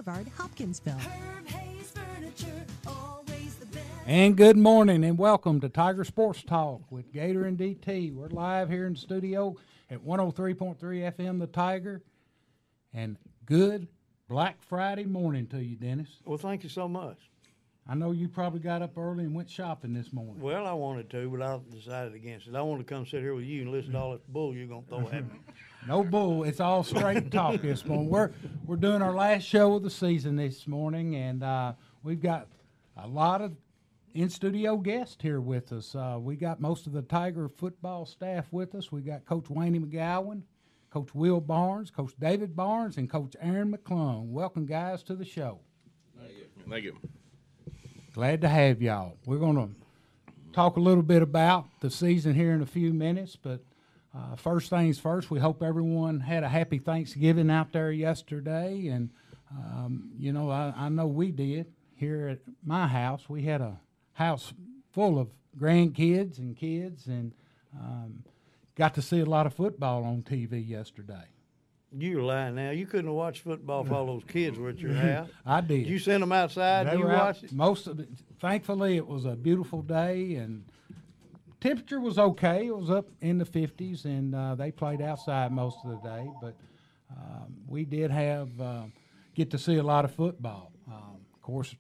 Boulevard, Hopkinsville. Herb Hayes Furniture, always the best. And good morning and welcome to Tiger Sports Talk with Gator and DT. We're live here in the studio at 103.3 FM The Tiger. And good Black Friday morning to you, Dennis. Well, thank you so much. I know you probably got up early and went shopping this morning. Well, I wanted to, but I decided against it. I wanted to come sit here with you and listen to all this bull you're going to throw at me. No bull. It's all straight talk this morning. We're doing our last show of the season this morning, and we've got a lot of in-studio guests here with us. We got most of the Tiger football staff with us. We got Coach Wayne McGowan, Coach Will Barnes, Coach David Barnes, and Coach Aaron McClung. Welcome, guys, to the show. Thank you. Glad to have y'all. We're going to talk a little bit about the season here in a few minutes, but first things first, we hope everyone had a happy Thanksgiving out there yesterday. And, I know we did here at my house. We had a house full of grandkids and kids, and got to see a lot of football on TV yesterday. You're lying now. You couldn't have watched football if all those kids were at your house. I did. You sent them outside and you watched it? Most of it. Thankfully, it was a beautiful day, and temperature was okay. It was up in the 50s, and they played outside most of the day. But we did get to see a lot of football. Of course,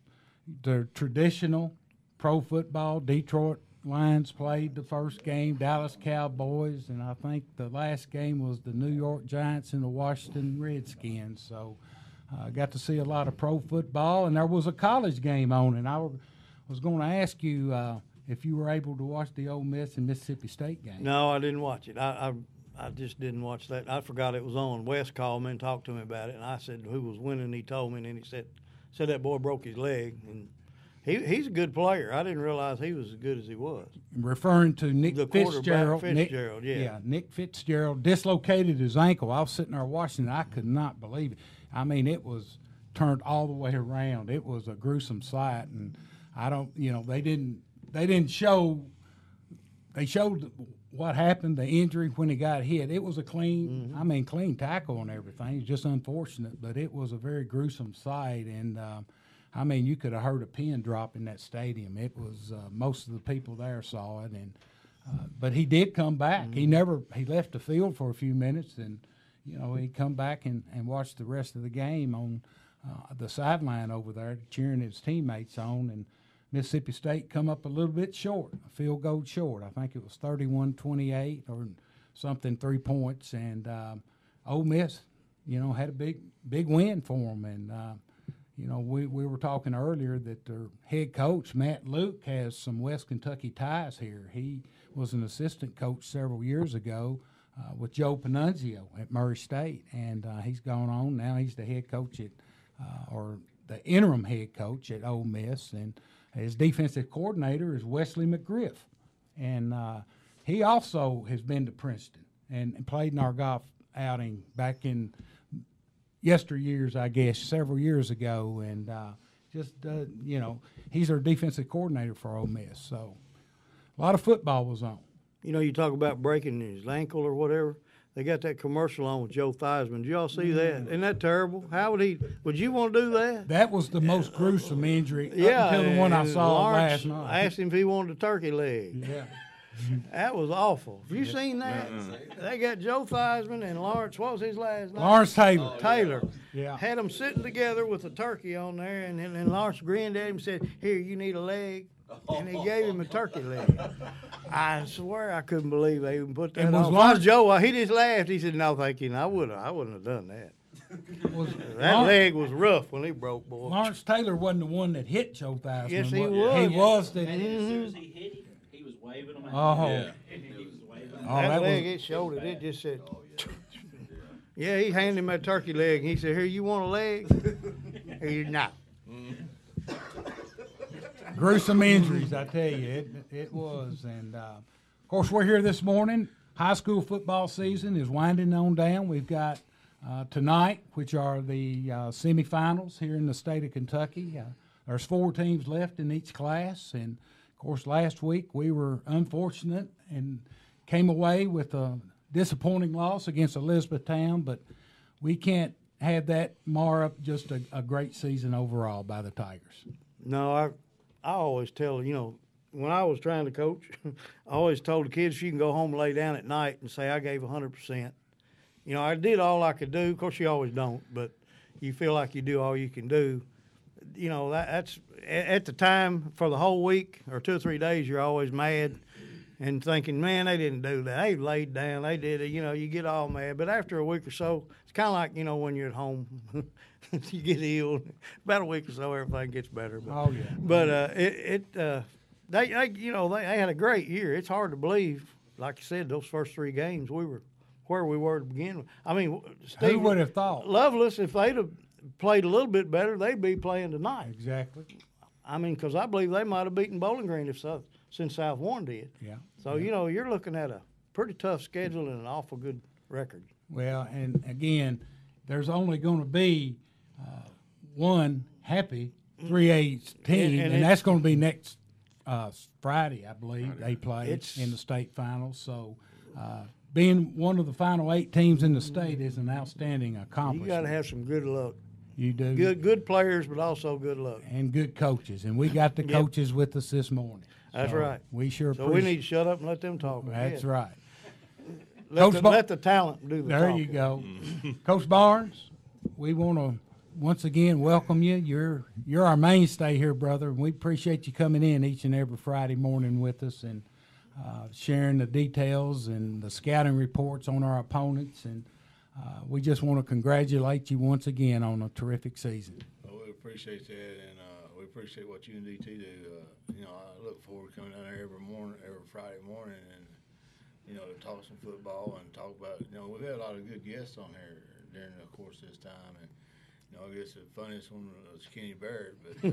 the traditional pro football, Detroit Lions played the first game, Dallas Cowboys, and I think the last game was the New York Giants and the Washington Redskins. So I got to see a lot of pro football, and there was a college game on, and I was going to ask you if you were able to watch the Ole Miss and Mississippi State game. No, I didn't watch it. I just didn't watch that. I forgot it was on. Wes called me and talked to me about it, and I said who was winning, and he told me, and then he said that boy broke his leg, and he's a good player. I didn't realize he was as good as he was. Referring to Nick Fitzgerald. Fitzgerald, Nick Fitzgerald dislocated his ankle. I was sitting there watching it. I could not believe it. I mean, it was turned all the way around. It was a gruesome sight, and they didn't show. They showed what happened, the injury when he got hit. It was a clean tackle and everything. It's just unfortunate, but it was a very gruesome sight, and you could have heard a pin drop in that stadium. It was most of the people there saw it, and but he did come back. Mm-hmm. He left the field for a few minutes, and he come back and watched the rest of the game on the sideline over there, cheering his teammates on. And Mississippi State come up a little bit short, a field goal short. I think it was 31-28 or something, 3 points, and Ole Miss, had a big win for them, and. We were talking earlier that their head coach, Matt Luke, has some West Kentucky ties here. He was an assistant coach several years ago with Joe Panunzio at Murray State, and he's gone on. Now he's the head coach or the interim head coach at Ole Miss, and his defensive coordinator is Wesley McGriff. And he also has been to Princeton and played in our golf outing back in yesteryears, I guess, several years ago, and he's our defensive coordinator for Ole Miss. So a lot of football was on. You talk about breaking his ankle or whatever. They got that commercial on with Joe Theismann. Did y'all see that? Isn't that terrible? How would you want to do that? That was the most gruesome injury up until the one I saw last night. I asked him if he wanted a turkey leg. Yeah. That was awful. Have you seen that? They got Joe Theismann and Lawrence, what was his last name? Lawrence Taylor. Taylor. Yeah. Had them sitting together with a turkey on there, and then Lawrence grinned at him and said, "Here, you need a leg." And he gave him a turkey leg. I swear I couldn't believe they even put that on. If I was Joe, he just laughed. He said, "No, thank you. I wouldn't have done that." That leg was rough when he broke, boy. Lawrence Taylor wasn't the one that hit Joe Theismann. Yes, he was. He was. And as soon as he hit him, he was waving him out. Oh. Yeah. He was waving him out. That leg, it showed it. It just said, yeah, he handed him that turkey leg, and he said, "Here, you want a leg?" He's not. Gruesome injuries, I tell you, it was. And, of course, we're here this morning. High school football season is winding on down. We've got tonight, which are the semifinals here in the state of Kentucky. There's 4 teams left in each class. And, of course, last week we were unfortunate and came away with a disappointing loss against Elizabethtown. But we can't have that mar up just a great season overall by the Tigers. No, I always tell, when I was trying to coach, I always told the kids you can go home and lay down at night and say I gave 100%. I did all I could do. Of course, you always don't, but you feel like you do all you can do. That's at the time for the whole week or 2 or 3 days, you're always mad and thinking, man, they didn't do that. They laid down. They did it. You get all mad. But after a week or so, it's kind of like, when you're at home, you get ill. About a week or so, everything gets better. But, Oh, yeah. But they had a great year. It's hard to believe, like you said, those first 3 games, we were where we were to begin with. I mean, Steve, Who would have thought? Lovelace, if they'd have played a little bit better, they'd be playing tonight. Exactly. I mean, because I believe they might have beaten Bowling Green since South Warren did. Yeah. So, you're looking at a pretty tough schedule and an awful good record. Well, and again, there's only going to be one happy 3A team, and that's going to be next Friday, I believe. They play in the state finals. So, being one of the final 8 teams in the state is an outstanding accomplishment. You got to have some good luck. You do. Good players, but also good luck. And good coaches. And we got the coaches with us this morning. That's So right. We sure So we need to shut up and let them talk. That's right. Let the talent do the There talking. you go. Coach Barnes, we want to once again welcome you. You're our mainstay here, brother, and we appreciate you coming in each and every Friday morning with us and sharing the details and the scouting reports on our opponents. And we just want to congratulate you once again on a terrific season. Well, we appreciate that, and we appreciate what you and DT do. I look forward to coming down here every Friday morning, and to talk some football and talk about. We've had a lot of good guests on here during the course of this time, and I guess the funniest one was Kenny Barrett, but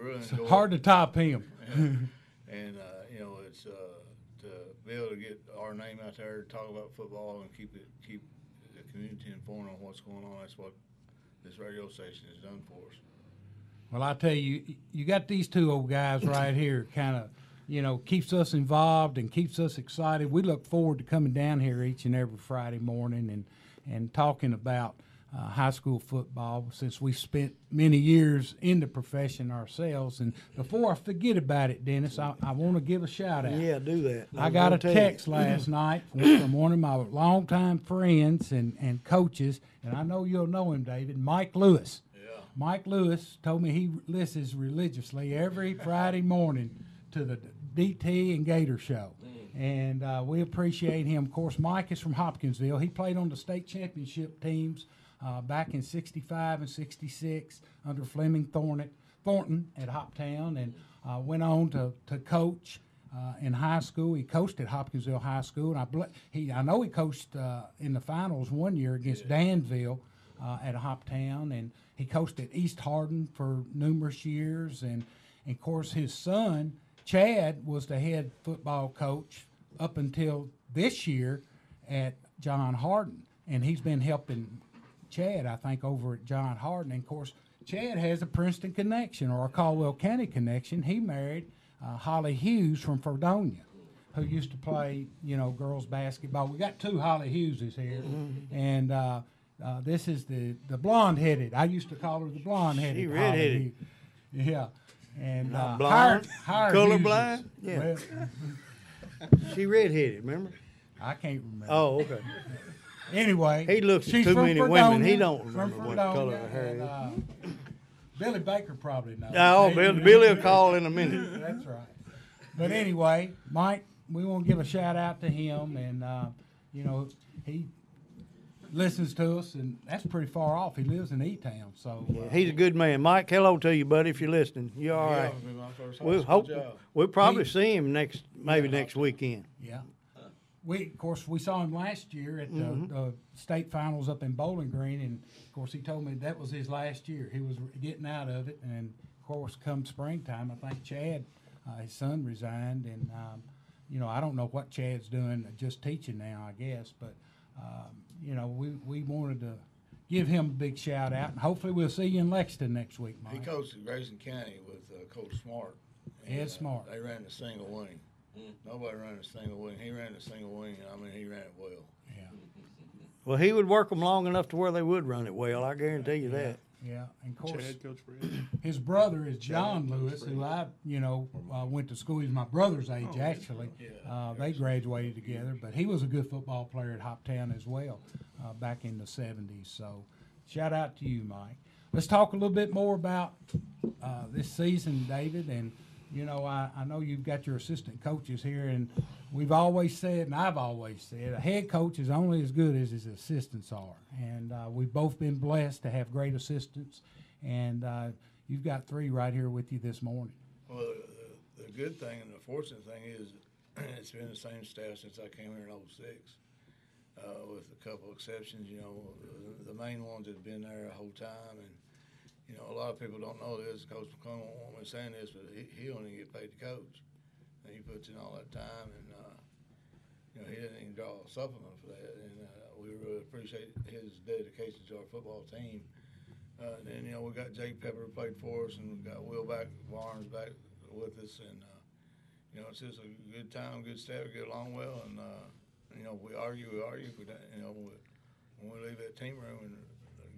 really It's hard to top him. And it's to be able to get our name out there, talk about football, and keep the community informed on what's going on. That's what this radio station has done for us. Well, I tell you, you got these 2 old guys right here, kind of, keeps us involved and keeps us excited. We look forward to coming down here each and every Friday morning and talking about high school football, since we spent many years in the profession ourselves. And before I forget about it, Dennis, I want to give a shout out. Yeah, do that. I got a text last night from one of my longtime friends and coaches, and I know you'll know him, David, Mike Lewis. Yeah. Mike Lewis told me he listens religiously every Friday morning to the DT and Gator show. And we appreciate him. Of course, Mike is from Hopkinsville. He played on the state championship teams back in 65 and 66 under Fleming Thornton at Hoptown, and went on to coach in high school. He coached at Hopkinsville High School, and I know he coached in the finals one year against Danville at Hoptown, and he coached at East Hardin for numerous years. And of course, his son Chad was the head football coach up until this year at John Hardin, and he's been helping Chad, I think, over at John Hardin. And of course, Chad has a Princeton connection or a Caldwell County connection. He married Holly Hughes from Fredonia, who used to play, girls basketball. We got 2 Holly Hugheses here, and this is the blonde-headed. I used to call her the blonde-headed. She redheaded. Yeah, and blind, hired colorblind. Hugheses. Yeah, Well, she redheaded. Remember? I can't remember. Oh, okay. Anyway, He looks at she's too from many Fredonia, women. He don't from remember what Fredonia, color her hair and, is. Billy Baker probably knows. Oh, Billy will call in a minute. That's right. But anyway, Mike, we want to give a shout out to him, and he listens to us, and that's pretty far off. He lives in E-Town, so He's a good man. Mike, hello to you, buddy. If you're listening, you all right? It'll be my first We'll high school hope job. we'll probably see him next weekend. yeah. Of course, we saw him last year at the state finals up in Bowling Green, and of course, he told me that was his last year. He was getting out of it, and of course, come springtime, I think Chad, his son, resigned, and I don't know what Chad's doing, just teaching now, I guess, but we wanted to give him a big shout out, and hopefully, we'll see you in Lexington next week, Mike. He coached at Grayson County with Coach Smart. Ed Smart. They ran the single wing. Nobody ran the single wing. He ran the single wing, and he ran it well. Yeah. Well, he would work them long enough to where they would run it well. I guarantee you that. Yeah, and of course, Chad, Coach Fred. his brother is John Lewis, who I, went to school. He's my brother's age, actually. They graduated together, but he was a good football player at Hoptown as well back in the 70s. So shout out to you, Mike. Let's talk a little bit more about this season, David. And, I know you've got your assistant coaches here, and we've always said, and I've always said, a head coach is only as good as his assistants are. And we've both been blessed to have great assistants, and you've got 3 right here with you this morning. Well, the good thing and the fortunate thing is it's been the same staff since I came here in '06, with a couple exceptions. The main ones that have been there the whole time, and a lot of people don't know this. Coach McClung won't want me saying this, but he don't even get paid to coach, and he puts in all that time, and he didn't even draw a supplement for that, and we really appreciate his dedication to our football team. And then we got Jake Pepper who played for us, and we got Will Barnes back with us, and it's just a good time, good staff, we get along well, and we argue. But when we leave that team room and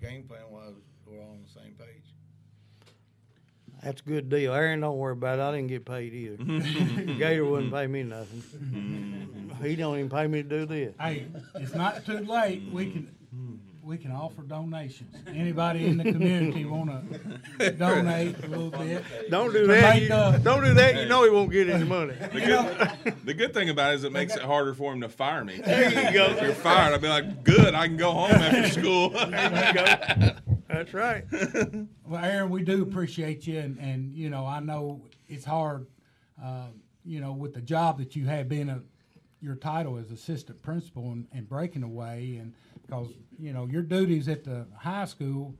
game plan wise, we're all on the same page. That's a good deal. Aaron, don't worry about it. I didn't get paid either. Gator wouldn't pay me nothing. He don't even pay me to do this. Hey, it's not too late. We can offer donations. Anybody in the community want to donate a little bit? Don't do that. Don't do that. He won't get any money. The good thing about it is it makes it harder for him to fire me. There you go. If you're fired, I'd be like, good, I can go home after school. There you go. That's right. Well, Aaron, we do appreciate you, and I know it's hard, with the job that you have, being your title as assistant principal and breaking away, and because your duties at the high school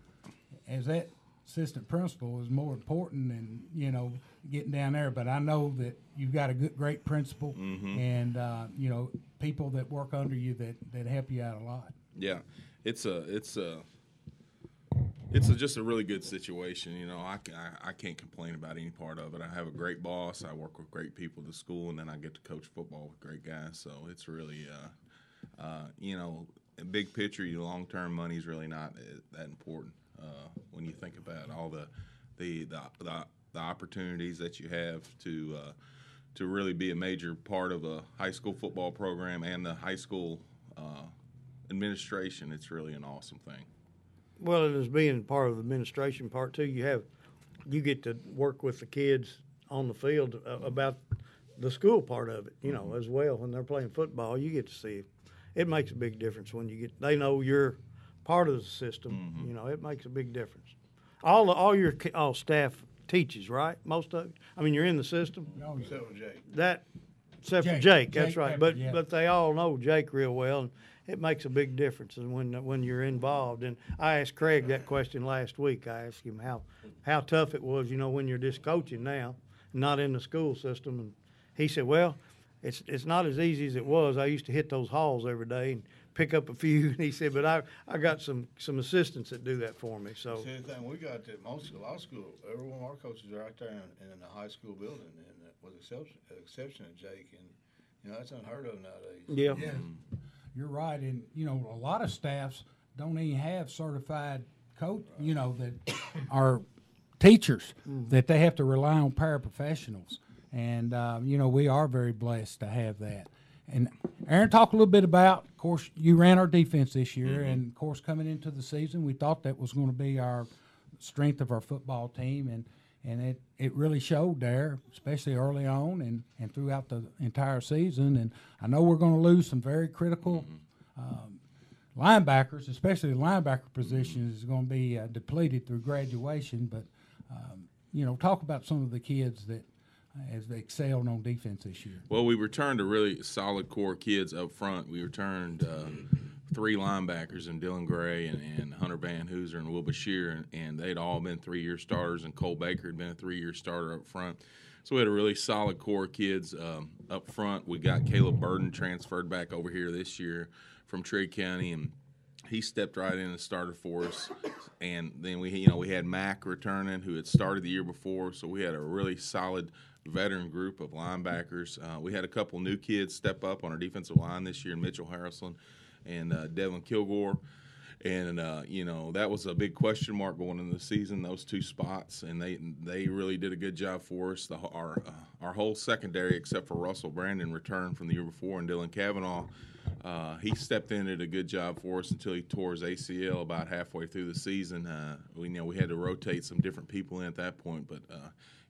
as that assistant principal is more important than getting down there. But I know that you've got a great principal, and people that work under you that help you out a lot. Yeah, it's just a really good situation. I can't complain about any part of it. I have a great boss. I work with great people at the school, and then I get to coach football with great guys. So it's really, big picture, long-term money is really not that important when you think about all the opportunities that you have to really be a major part of a high school football program and the high school administration. It's really an awesome thing. Well, and as being part of the administration part too, you get to work with the kids on the field about the school part of it, as well. When they're playing football, you get to see it. It makes a big difference when they know you're part of the system. It makes a big difference. All your staff teaches, right? Most of it. I mean, you're in the system. No, Except for Jake. Except for Jake, that's Jake right. Pepper, yeah. But they all know Jake real well, and it makes a big difference when you're involved. And I asked Craig that question last week. I asked him how tough it was, when you're just coaching now, not in the school system. And he said, well, it's not as easy as it was. I used to hit those halls every day and pick up a few. And he said, but I got some assistants that do that for me. So See, the thing we got that a lot of school, every one of our coaches are out there in the high school building, and with exception of Jake, and that's unheard of nowadays. yeah. Yeah, you're right, and a lot of staffs don't even have certified coach, that are teachers, that they have to rely on paraprofessionals, and we are very blessed to have that. And Aaron, talk a little bit about, of course, you ran our defense this year, and of course, coming into the season, we thought that was going to be our strength of our football team, and it really showed there, especially early on and throughout the entire season. And I know we're going to lose some very critical linebackers, especially the linebacker position is going to be depleted through graduation. But, talk about some of the kids that as they excelled on defense this year. Well, we returned a really solid core kids up front. We returned 3 linebackers in Dylan Gray and Hunter Van Hooser and Will Bashir, and they'd all been 3-year starters, and Cole Baker had been a 3-year starter up front. So we had a really solid core of kids up front. We got Caleb Burden transferred back over here this year from Trigg County, and he stepped right in and started for us. And then we had Mack returning, who had started the year before. So we had a really solid veteran group of linebackers. We had a couple new kids step up on our defensive line this year, Mitchell Harrison and Devin Kilgore. And that was a big question mark going into the season. Those two spots, and they really did a good job for us. Our whole secondary, except for Russell Brandon, returned from the year before, and Dylan Cavanaugh, he stepped in and did a good job for us until he tore his ACL about halfway through the season. We had to rotate some different people in at that point, but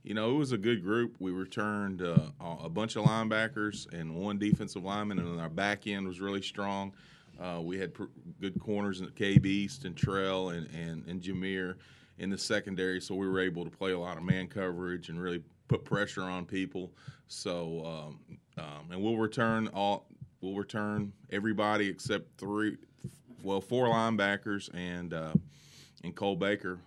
it was a good group. We returned a bunch of linebackers and one defensive lineman, and our back end was really strong. We had good corners in KB East and Trell and Jameer in the secondary, so we were able to play a lot of man coverage and really put pressure on people. So, and we'll return everybody except four linebackers and Cole Baker.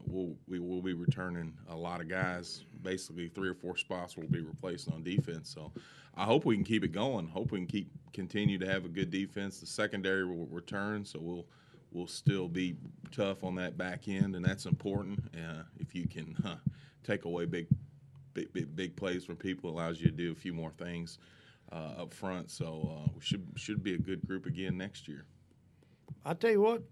We will be returning a lot of guys. Basically, 3 or 4 spots will be replaced on defense. So I hope we can keep it going. Hope we can continue to have a good defense. The secondary will return, so we'll still be tough on that back end, and that's important. If you can take away big plays from people, it allows you to do a few more things up front. So we should be a good group again next year. I tell you what,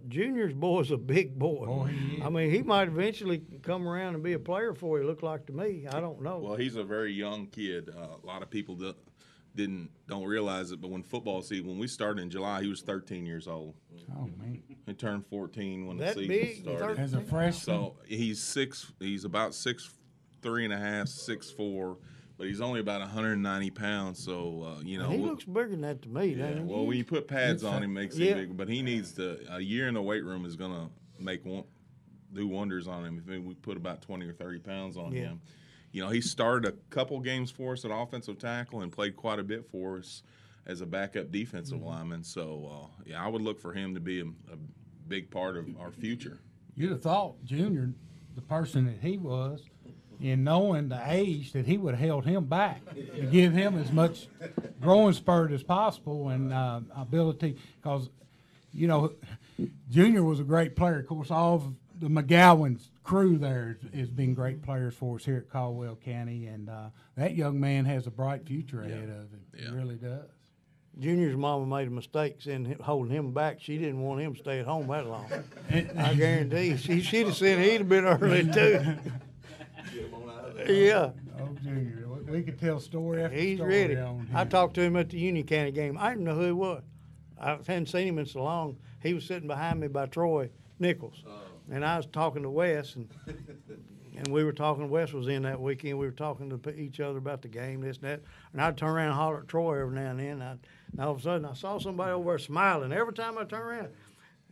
Junior's boy's a big boy. Oh, he is. I mean, he might eventually come around and be a player for you. Look like to me. I don't know. Well, he's a very young kid. A lot of people don't realize it, but when we started in July, he was 13 years old. Oh, man. He turned 14 when That the season big? started. As a freshman. So he's about 6'3" and a half, 6'4", but he's only about 190 pounds. So he looks bigger than that to me, doesn't he? well, when you put pads on him, makes Yeah. him big. But he needs a year in the weight room is going to do wonders on him. If we put about 20 or 30 pounds on Yeah. him. He started a couple games for us at offensive tackle and played quite a bit for us as a backup defensive lineman. So, I would look for him to be a big part of our future. You'd have thought Junior, the person that he was, in knowing the age, that he would have held him back to give him as much growing spurt as possible and ability. Because, Junior was a great player. Of course, all of the McGowan's crew there has been great players for us here at Caldwell County, and that young man has a bright future ahead of him. Yeah. He really does. Junior's mama made a mistake in holding him back. She didn't want him to stay at home that long. I guarantee. She'd have said he'd have been early too. Yeah. Oh, Junior, we could tell story after He's story ready. on him. I talked to him at the Union County game. I didn't know who he was. I hadn't seen him in so long. He was sitting behind me by Troy Nichols. And I was talking to Wes, and we were talking. Wes was in that weekend. We were talking to each other about the game, this and that. And I'd turn around and holler at Troy every now and then. And all of a sudden, I saw somebody over there smiling every time I turned around.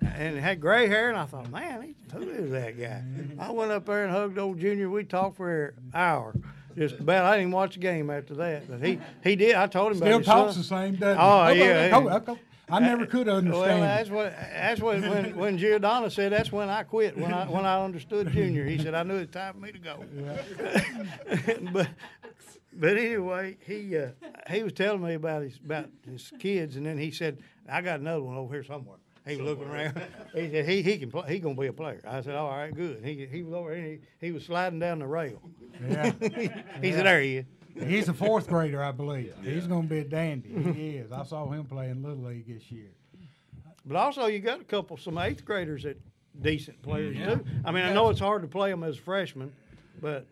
And it had gray hair, and I thought, man, who is that guy? I went up there and hugged old Junior. We talked for an hour, just about. I didn't even watch the game after that, but he did. I told him Still about his talks son. the same, doesn't he? Oh, yeah. I never could understand. Well, that's what when Giordano said that's when I quit. When I understood Junior, he said I knew it's time for me to go. Yeah. but anyway, he was telling me about his kids, and then he said I got another one over here somewhere. He was looking around. He said he can play. He gonna be a player. I said all right, good. He was over here. He was sliding down the rail. Yeah. He said there he is. He's a 4th grader, I believe. Yeah. He's going to be a dandy. He is. I saw him play in Little League this year. But also, you got some 8th graders that decent players too. I mean, I know it's hard to play them as freshmen, but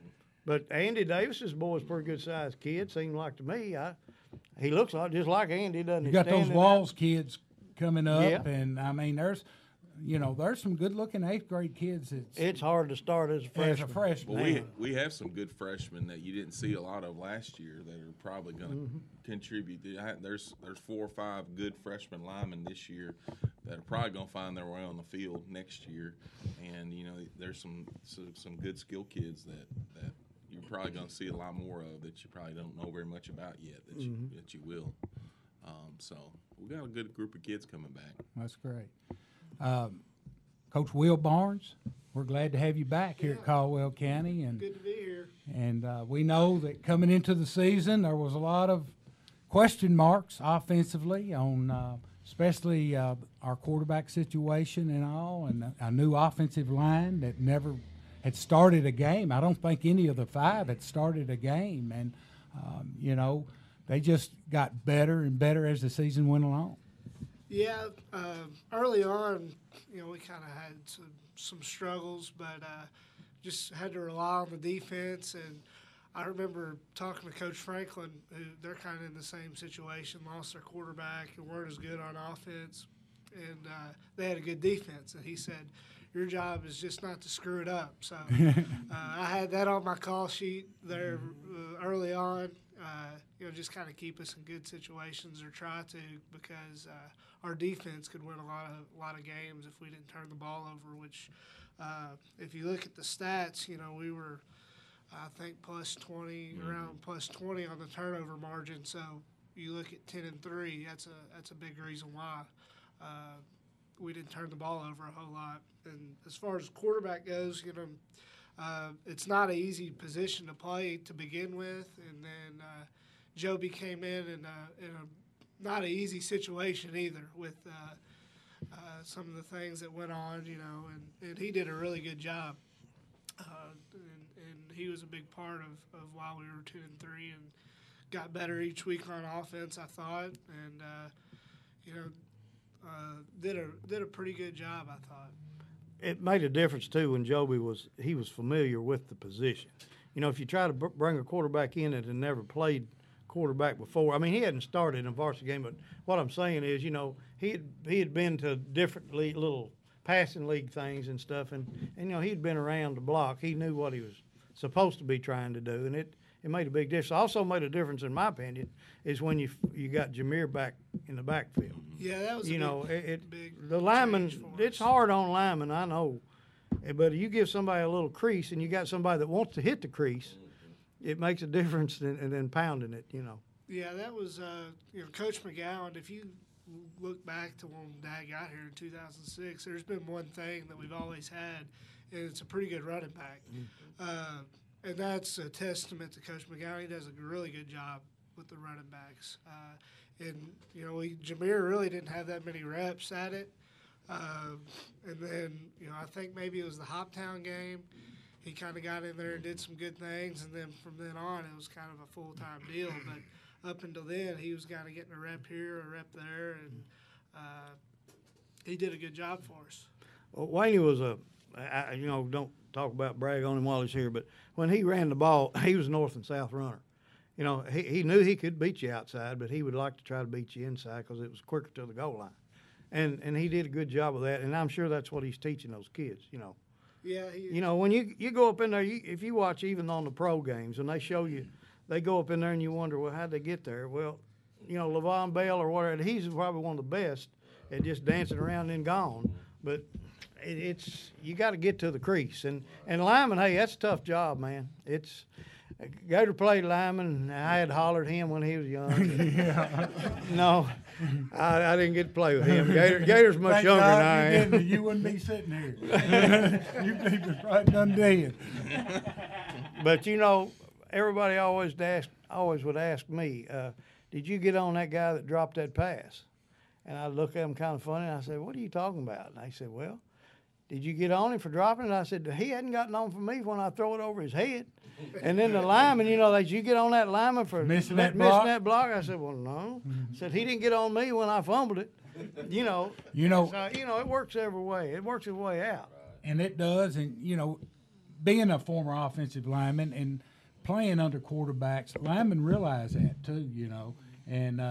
Andy Davis's boy's a pretty good sized kid. Seems like to me, he looks just like Andy, doesn't he? You got those Walls kids coming up, Yeah. and I mean, there's some good-looking 8th grade kids. It's hard to start as a freshman. Well, we have some good freshmen that you didn't see a lot of last year that are probably going to contribute. There's 4 or 5 good freshman linemen this year that are probably going to find their way on the field next year, and there's some good skill kids that you're probably going to see a lot more of that you probably don't know very much about yet that you will. So we got a good group of kids coming back. That's great. Coach Will Barnes, we're glad to have you back here at Caldwell County, and Good to be here. And we know that coming into the season, there was a lot of question marks offensively on especially our quarterback situation and all, and a new offensive line that never had started a game. I don't think any of the 5 had started a game, and they just got better and better as the season went along. Yeah, early on, we kind of had some struggles, but just had to rely on the defense. And I remember talking to Coach Franklin, who they're kind of in the same situation, lost their quarterback and weren't as good on offense, and they had a good defense. And he said, your job is just not to screw it up. So I had that on my call sheet there early on. Just kind of keep us in good situations or try to, because our defense could win a lot of games if we didn't turn the ball over. Which, if you look at the stats, we were, I think, plus 20, around plus 20 on the turnover margin. So you look at 10-3, that's a big reason why we didn't turn the ball over a whole lot. And as far as quarterback goes, it's not an easy position to play to begin with, and then Joby came in a not an easy situation either with some of the things that went on, and he did a really good job, and he was a big part of why we were 2-3 and got better each week on offense, I thought, and did a pretty good job, I thought. It made a difference too when Joby was familiar with the position. If you try to bring a quarterback in that had never played quarterback before, I mean, he hadn't started in a varsity game, but what I'm saying is, he had been to different little passing league things and stuff, and he'd been around the block. He knew what he was supposed to be trying to do, and it made a big difference. Also made a difference, in my opinion, is when you got Jameer back in the backfield. Yeah, that was big the lineman. change for us. It's hard on linemen, I know, but you give somebody a little crease, and you got somebody that wants to hit the crease, it makes a difference than pounding it. Yeah, that was Coach McGowan. If you look back to when Dad got here in 2006, there's been one thing that we've always had, and it's a pretty good running back. And that's a testament to Coach McGowan. He does a really good job with the running backs. And Jameer really didn't have that many reps at it. And then, I think maybe it was the Hoptown game. He kind of got in there and did some good things, and then from then on, it was kind of a full-time deal. But up until then, he was kind of getting a rep here, a rep there, and he did a good job for us. Well, Wayne was don't talk about brag on him while he's here, but when he ran the ball, he was north and south runner. He knew he could beat you outside, but he would like to try to beat you inside because it was quicker to the goal line. And he did a good job of that, and I'm sure that's what he's teaching those kids, Yeah, when you go up in there, if you watch even on the pro games, and they show you, they go up in there and you wonder, well, how'd they get there? Well, LaVon Bell or whatever, he's probably one of the best at just dancing around and gone. But it's you got to get to the crease. And lineman, hey, that's a tough job, man. It's Gator played lineman. I had hollered him when he was young. Yeah. No, I didn't get to play with him. Gator's much Thank younger God than I you am. didn't. You wouldn't be sitting here. You'd be right done dead. But everybody always would ask me, did you get on that guy that dropped that pass? And I'd look at him kind of funny, and I said, what are you talking about? And they said, well, did you get on him for dropping it? And I said, he hadn't gotten on for me when I throw it over his head. And then the lineman, did you get on that lineman for missing that block? I said, well, no. I said, he didn't get on me when I fumbled it. So, it works every way. It works its way out. And it does. And, being a former offensive lineman and playing under quarterbacks, linemen realize that too, And,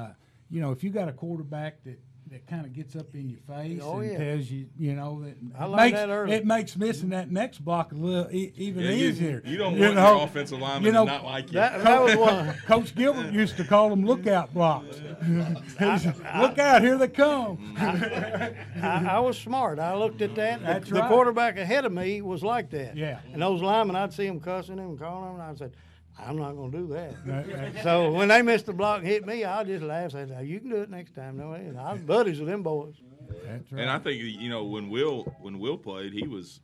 if you got a quarterback that kind of gets up in your face and tells you, it makes missing that next block a little even easier. You don't want your offensive lineman to not like you. That was one. Coach Gilbert used to call them lookout blocks. Look out, here they come. I was smart. I looked at that. That's the right. quarterback ahead of me was like that. Yeah. And those linemen, I'd see them cussing him and calling them, and I said, I'm not going to do that. So when they missed the block and hit me, I'll just laugh and say, you can do it next time. No, I was buddies with them boys. That's right. And I think when Will played, he was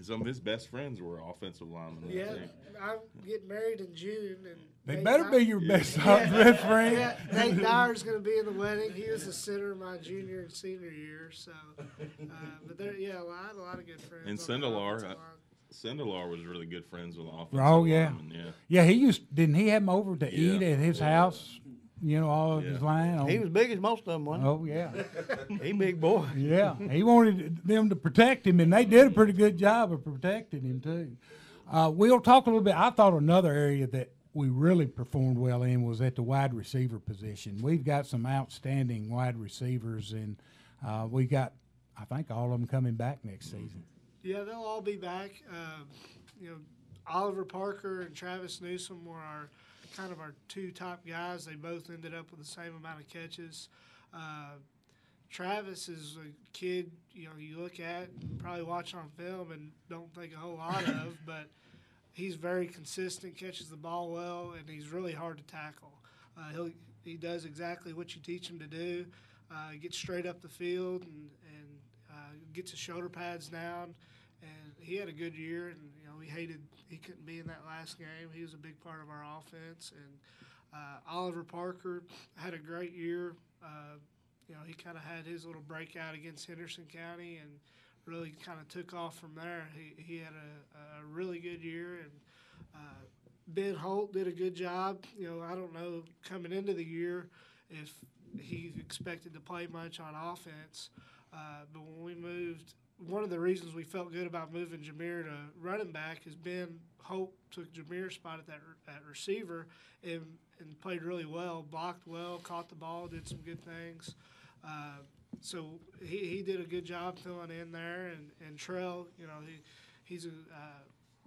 some of his best friends were offensive linemen. I Yeah, think. I'm getting married in June, and They Nate better be your best friend. Yeah, Nate Dyer's going to be in the wedding. He was the center of my junior and senior year. So, but I had a lot of good friends. And on the offensive line. Sindelar was really good friends with the offensive Oh, yeah. linemen, yeah. Yeah, didn't he have him over to eat at his house all of his line. He was big as most of them, wasn't Oh, yeah. he? He big boy. Yeah, he wanted them to protect him, and they did a pretty good job of protecting him, too. We'll talk a little bit. I thought another area that we really performed well in was at the wide receiver position. We've got some outstanding wide receivers, and we got, I think, all of them coming back next season. Yeah, they'll all be back. Oliver Parker and Travis Newsom were our two top guys. They both ended up with the same amount of catches. Travis is a kid, you look at and probably watch on film and don't think a whole lot of, but he's very consistent, catches the ball well, and he's really hard to tackle. He does exactly what you teach him to do. Gets straight up the field and gets his shoulder pads down. And he had a good year, and we hated he couldn't be in that last game. He was a big part of our offense. And Oliver Parker had a great year. He kind of had his little breakout against Henderson County and really kind of took off from there. He had a really good year, and Ben Holt did a good job. I don't know coming into the year if he expected to play much on offense, but when we moved, one of the reasons we felt good about moving Jameer to running back is Ben Holt took Jameer's spot at receiver and played really well, blocked well, caught the ball, did some good things. So he did a good job filling in there, and Trell, he's a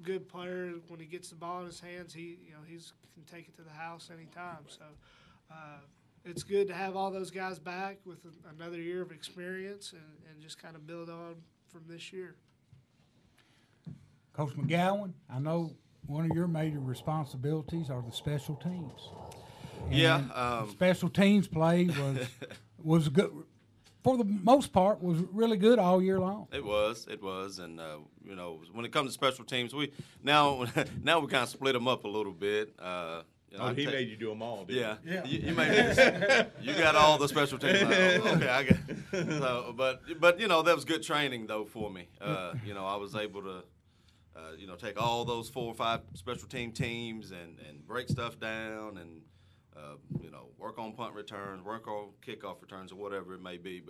good player. When he gets the ball in his hands, he can take it to the house anytime. So it's good to have all those guys back with another year of experience and just kind of build on from this year. Coach McGowan, I know one of your major responsibilities are the special teams. And special teams play was good. For the most part, was really good all year long. It was, and when it comes to special teams, we now kind of split them up a little bit. He made you do them all, didn't he? Yeah. You made you got all the special teams. Okay, I got. So, but that was good training though for me. I was able to, take all those 4 or 5 special teams and break stuff down and. Work on punt returns, work on kickoff returns, or whatever it may be.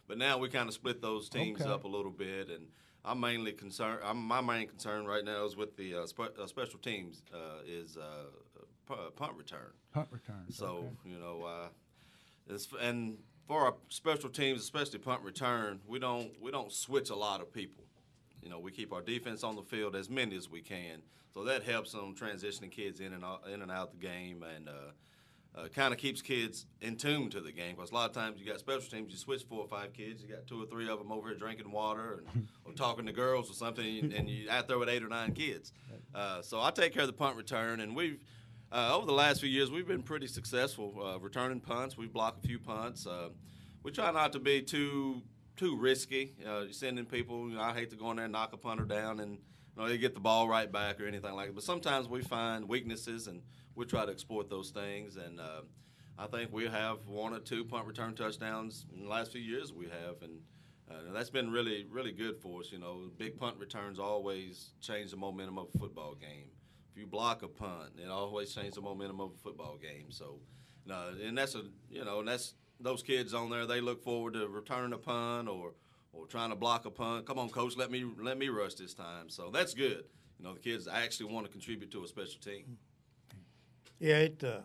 But now we kind of split those teams up a little bit, and I'm mainly concerned. My main concern right now is with the special teams is punt return. Punt returns. So and for our special teams, especially punt return, we don't switch a lot of people. We keep our defense on the field as many as we can, so that helps them transitioning kids in and out the game and. Kind of keeps kids in tune to the game because a lot of times you got special teams, you switch 4 or 5 kids, you got 2 or 3 of them over here drinking water or talking to girls or something, and you out there with 8 or 9 kids. So I take care of the punt return, and we've over the last few years we've been pretty successful returning punts. We've blocked a few punts. We try not to be too risky. Sending people, I hate to go in there and knock a punter down and they get the ball right back or anything like that. But sometimes we find weaknesses and we try to exploit those things, and I think we have 1 or 2 punt return touchdowns in the last few years we have, and that's been really, really good for us. Big punt returns always change the momentum of a football game. If you block a punt, it always changes the momentum of a football game. So, and that's those kids on there, they look forward to returning a punt or trying to block a punt. Come on, coach, let me rush this time. So that's good. The kids actually want to contribute to a special team. Yeah, the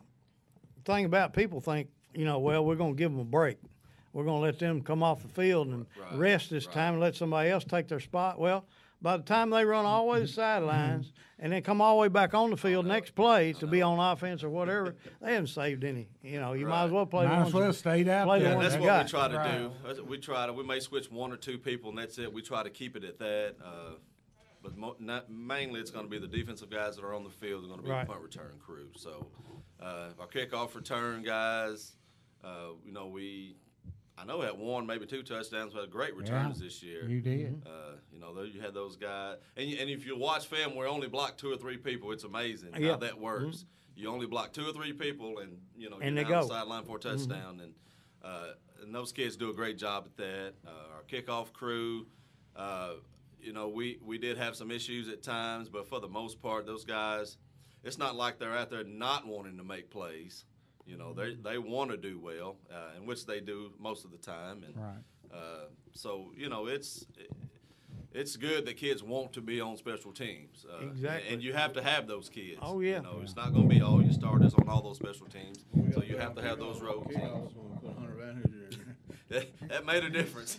thing about people think, well, we're going to give them a break. We're going to let them come off the field and rest this time and let somebody else take their spot. Well, by the time they run all the way to the sidelines and then come all the way back on the field next play to be on offense or whatever, they haven't saved any. You might as well play the ones. Might as well stayed out there. Yeah, that's what we try to do. We may switch 1 or 2 people, and that's it. We try to keep it at that. But mainly it's going to be the defensive guys that are on the field are going to be the punt return crew. So our kickoff return guys, I know we had 1, maybe 2 touchdowns. We had great returns this year. You did. You had those guys. And if you watch film, we only block 2 or 3 people. It's amazing how that works. Mm-hmm. You only block 2 or 3 people, and you're down the sideline for a touchdown. Mm-hmm. And those kids do a great job at that. Our kickoff crew, we did have some issues at times, but for the most part, those guys, it's not like they're out there not wanting to make plays. You know, they want to do well, and which they do most of the time. And Right. so, you know, it's good that kids want to be on special teams. Exactly. And you have to have those kids. Oh, yeah. You know, it's not going to be all your starters on all those special teams. So you have to have those roles. Put Hunter Van Hooser in. That made a difference.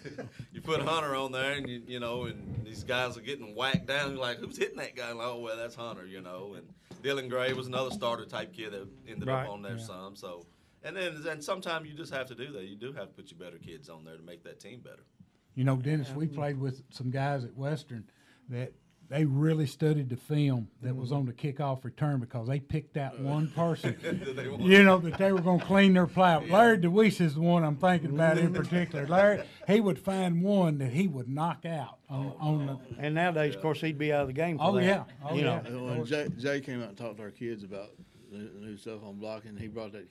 You put Hunter on there, and you know, and these guys are getting whacked down. You're like, who's hitting that guy? Like, oh, well, that's Hunter, you know. And Dylan Gray was another starter type kid that ended Right. up on there some. So, and sometimes you just have to do that. You do have to put your better kids on there to make that team better. You know, Dennis, we played with some guys at Western that they really studied the film that was on the kickoff return because they picked out one person, you know, that they were going to clean their play. Larry DeWeese is the one I'm thinking about in particular. Larry, he would find one that he would knock out on the. And nowadays, of course, he'd be out of the game for Oh, that. yeah. Oh, you yeah. know. When Jay came out and talked to our kids about the new stuff on blocking, he brought that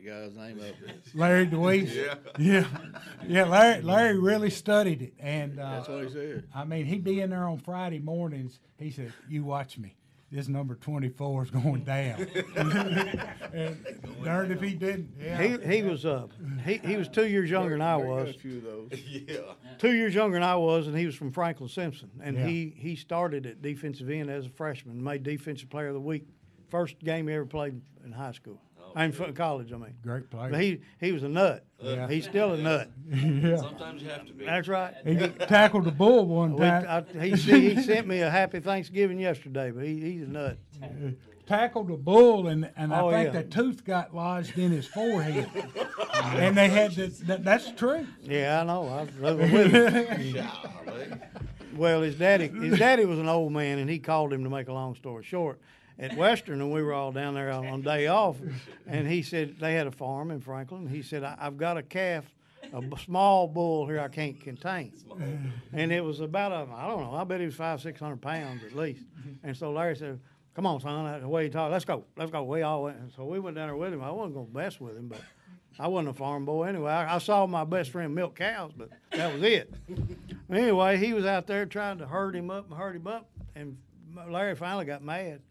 guy's name up. Larry DeWeese. Yeah. Larry really studied it, and That's what he said. I mean, he'd be in there on Friday mornings. He said, "You watch me. This number 24 is going down." And darned if he didn't. Yeah. He was 2 years younger than I Got was. a few of those. Yeah. 2 years younger than I was, and he was from Franklin Simpson. And Yeah. he started at defensive end as a freshman, made defensive player of the week. First game he ever played in high school. In college, I mean. Great player. But he was a nut. Yeah. He's still a nut. Yeah. Sometimes you have to be. That's right. He tackled the bull one time. He sent me a happy Thanksgiving yesterday, but he's a nut. Tackled the bull, and I Oh, think yeah. the tooth got lodged in his forehead. And they had to, that's true. Yeah, I know. I was with him. Well, his daddy was an old man, and he called him, to make a long story short, at Western, and we were all down there on day off, and he said they had a farm in Franklin. He said, I've got a calf, a small bull here I can't contain. And it was about I don't know, I bet he was 500-600 pounds at least. And so Larry said, come on, son, that's the way he talked. Let's go. We all went. And so we went down there with him. I wasn't going to mess with him, but I wasn't a farm boy anyway. I saw my best friend milk cows, but that was it. Anyway, he was out there trying to herd him up, and Larry finally got mad.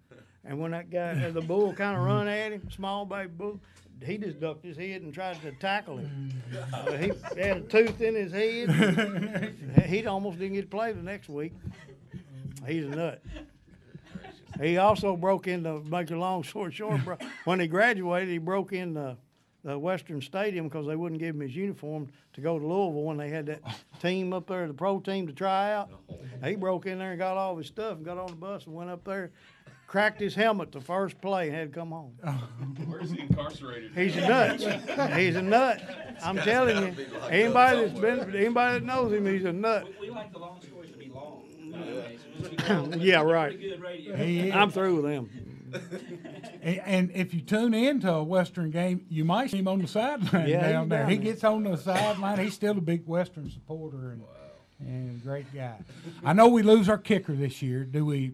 And when that guy, the bull kind of run at him, small baby bull, he just ducked his head and tried to tackle him. He had a tooth in his head. He almost didn't get to play the next week. He's a nut. He also broke into, make a long story short, when he graduated, he broke in the Western Stadium because they wouldn't give him his uniform to go to Louisville when they had that team up there, the pro team, to try out. He broke in there and got all his stuff and got on the bus and went up there, cracked his helmet the first play and had to come home. Where's he incarcerated? He's a nut. He's a nut. I'm telling you. Anybody that knows him, he's a nut. We like the long stories to be long. Yeah, right. Pretty good radio. He is. I'm through with him. And if you tune into a Western game, you might see him on the sideline Yeah, down he's there. down He there. gets on the sideline. He's still a big Western supporter and a great guy. I know we lose our kicker this year. Do we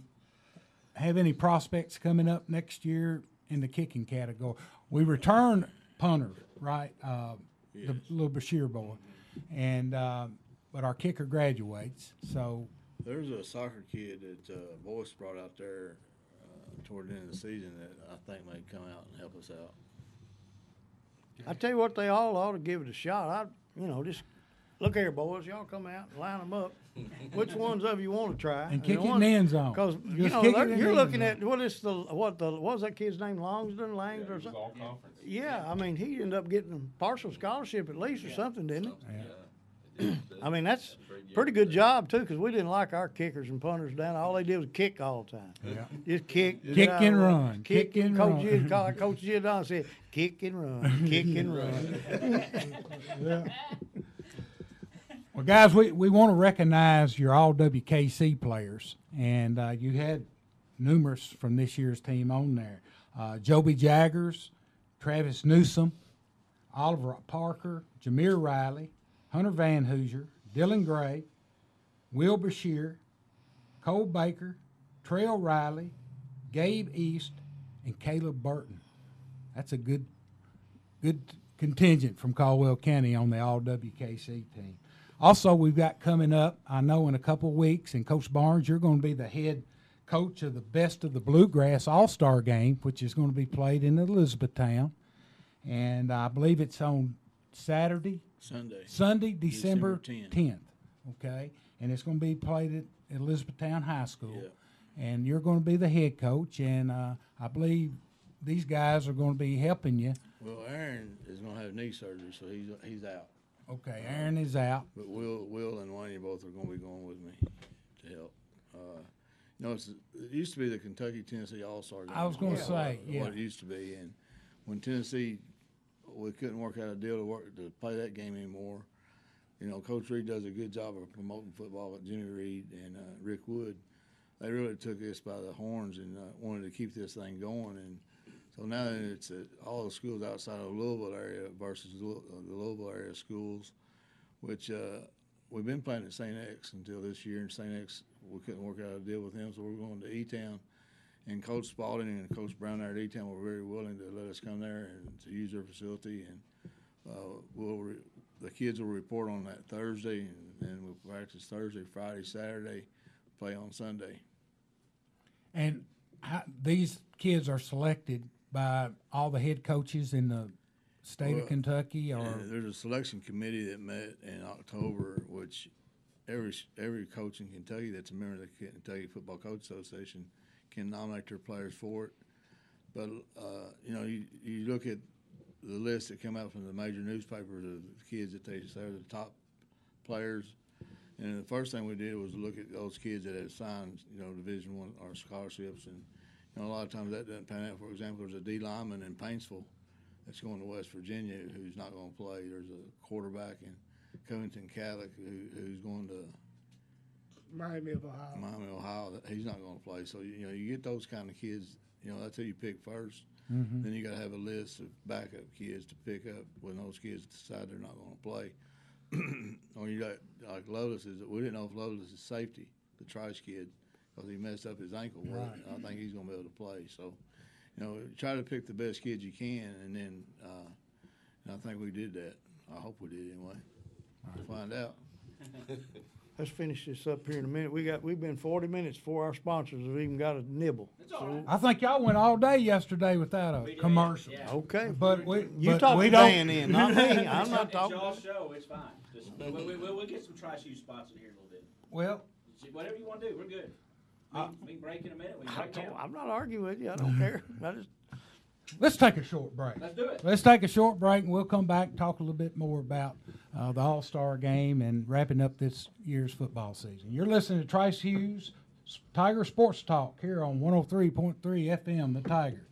have any prospects coming up next year in the kicking category? We return punter, right? The little Bashir boy, and but our kicker graduates. So There's a soccer kid that Boyce brought out there toward the end of the season that I think may come out and help us out. I tell you what, they all ought to give it a shot. Just look here, boys. Y'all come out and line them up. Which ones of you want to try? and kick it in the end zone. Because Just kick it in the you're end looking zone. at what was that kid's name? Langs or something? All conference. Yeah, I mean he ended up getting a partial scholarship at least or something, didn't he? I mean that's pretty good job too, because we didn't like our kickers and punters down. All they did was kick all the time. Yeah. Just kick, Kick and run, kick and Coach run. Jid, Coach Giordano said, kick and run, kick and run. Well, guys, we want to recognize your all WKC players, and you had numerous from this year's team on there. Joby Jaggers, Travis Newsom, Oliver Parker, Jameer Riley, Hunter Van Hoosier, Dylan Gray, Will Bashir, Cole Baker, Trey O'Reilly, Gabe East, and Caleb Burton. That's a good contingent from Caldwell County on the all WKC team. Also, we've got coming up, I know in a couple of weeks, and Coach Barnes, you're going to be the head coach of the Best of the Bluegrass All-Star Game, which is going to be played in Elizabethtown. and I believe it's on Sunday, December 10th. Okay, and it's going to be played at Elizabethtown High School, and you're going to be the head coach, and I believe these guys are going to be helping you. Well, Aaron is going to have knee surgery, so he's out. Okay, Aaron is out. But Will and Wayne both are going to be going with me to help. It used to be the Kentucky-Tennessee All-Star game. I was going to say, what it used to be. And when Tennessee, we couldn't work out a deal to play that game anymore. Coach Reed does a good job of promoting football. Jimmy Reed and Rick Wood, they really took this by the horns and wanted to keep this thing going. And so now it's all the schools outside of the Louisville area versus the Louisville area schools, which we've been playing at St. X until this year. And St. X, we couldn't work out a deal with him, so we're going to E-Town. And Coach Spalding and Coach Brown there at E-Town were very willing to let us come there and to use their facility. And the kids will report on that Thursday, and we'll practice Thursday, Friday, Saturday, play on Sunday. And these kids are selected by all the head coaches in the state of Kentucky, or there's a selection committee that met in October, which every coach in Kentucky that's a member of the Kentucky Football Coach Association can nominate their players for it. But you look at the list that come out from the major newspapers of the kids that they say are the top players. And the first thing we did was look at those kids that had signed, Division I or scholarships. And, a lot of times that doesn't pan out. For example, there's a D lineman in Paintsville that's going to West Virginia who's not going to play. There's a quarterback in Covington Catholic who's going to Miami of Ohio. He's not going to play. So, you get those kind of kids, that's who you pick first. Mm-hmm. Then you got to have a list of backup kids to pick up when those kids decide they're not going to play. Or you got like Lotus we didn't know if Lotus is safety, the Trice kid, because he messed up his ankle. Right. I think he's going to be able to play. So, try to pick the best kids you can, and then and I think we did that. I hope we did anyway. We'll find out. Let's finish this up here in a minute. We've been 40 minutes before our sponsors have even got a nibble. It's all right. I think y'all went all day yesterday without a We did, commercial. yeah. Okay. But You talk to Dan in, not me. I'm not It's talking. y'all's show. It's fine. Just, we'll get some Trice Hughes spots in here in a little bit. Well, Whatever you want to do, we're good. We can break in a minute. We can break out. I'm not arguing with you. I don't care. let's take a short break. Let's do it. Let's take a short break, and we'll come back and talk a little bit more about the All-Star game and wrapping up this year's football season. You're listening to Trice Hughes Tiger Sports Talk here on 103.3 FM, The Tiger.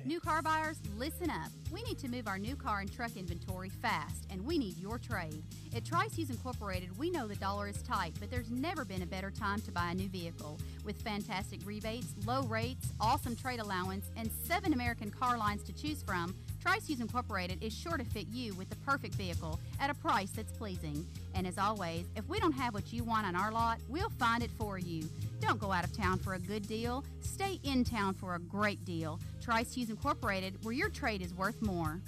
New car buyers, listen up. We need to move our new car and truck inventory fast, and we need your trade. At Trice Hughes Incorporated, we know the dollar is tight, but there's never been a better time to buy a new vehicle. With fantastic rebates, low rates, awesome trade allowance, and 7 American car lines to choose from, Trice Hughes Incorporated is sure to fit you with the perfect vehicle at a price that's pleasing. And as always, if we don't have what you want on our lot, we'll find it for you. Don't go out of town for a good deal. Stay in town for a great deal. Trice Hughes Incorporated, where your trade is worth more.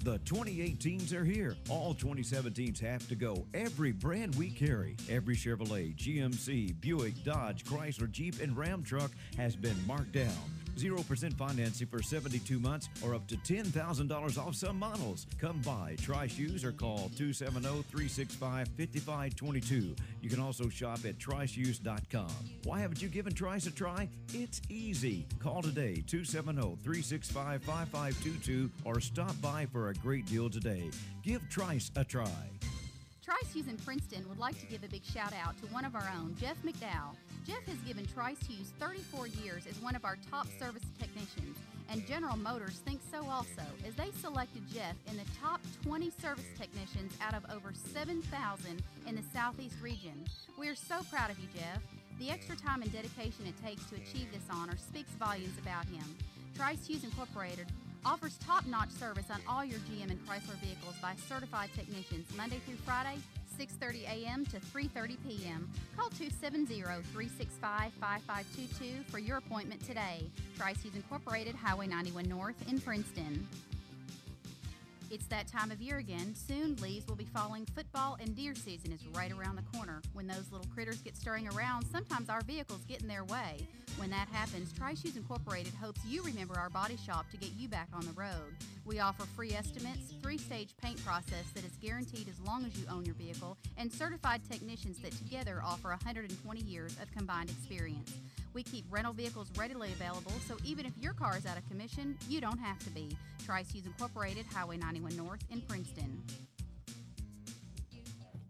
The 2018s are here. All 2017s have to go. Every brand we carry, every Chevrolet, GMC, Buick, Dodge, Chrysler, Jeep, and Ram truck has been marked down. 0% financing for 72 months or up to $10,000 off some models. Come by Trice Hughes or call 270-365-5522. You can also shop at tricehughes.com. Why haven't you given Trice a try? It's easy. Call today, 270-365-5522, or stop by for a great deal today. Give Trice a try. Trice Hughes in Princeton would like to give a big shout out to one of our own, Jeff McDowell. Jeff has given Trice Hughes 34 years as one of our top service technicians, and General Motors thinks so also, as they selected Jeff in the top 20 service technicians out of over 7,000 in the Southeast region. We are so proud of you, Jeff. The extra time and dedication it takes to achieve this honor speaks volumes about him. Trice Hughes Incorporated offers top-notch service on all your GM and Chrysler vehicles by certified technicians Monday through Friday, 6:30 a.m. to 3:30 p.m. Call 270-365-5522 for your appointment today. Trice Hughes Incorporated, Highway 91 North in Princeton. It's that time of year again. Soon, leaves will be falling. Football and deer season is right around the corner. When those little critters get stirring around, sometimes our vehicles get in their way. When that happens, Trice Hughes Incorporated hopes you remember our body shop to get you back on the road. We offer free estimates, 3-stage paint process that is guaranteed as long as you own your vehicle, and certified technicians that together offer 120 years of combined experience. We keep rental vehicles readily available, so even if your car is out of commission, you don't have to be. Trice Hughes Incorporated, Highway 91 North in Princeton.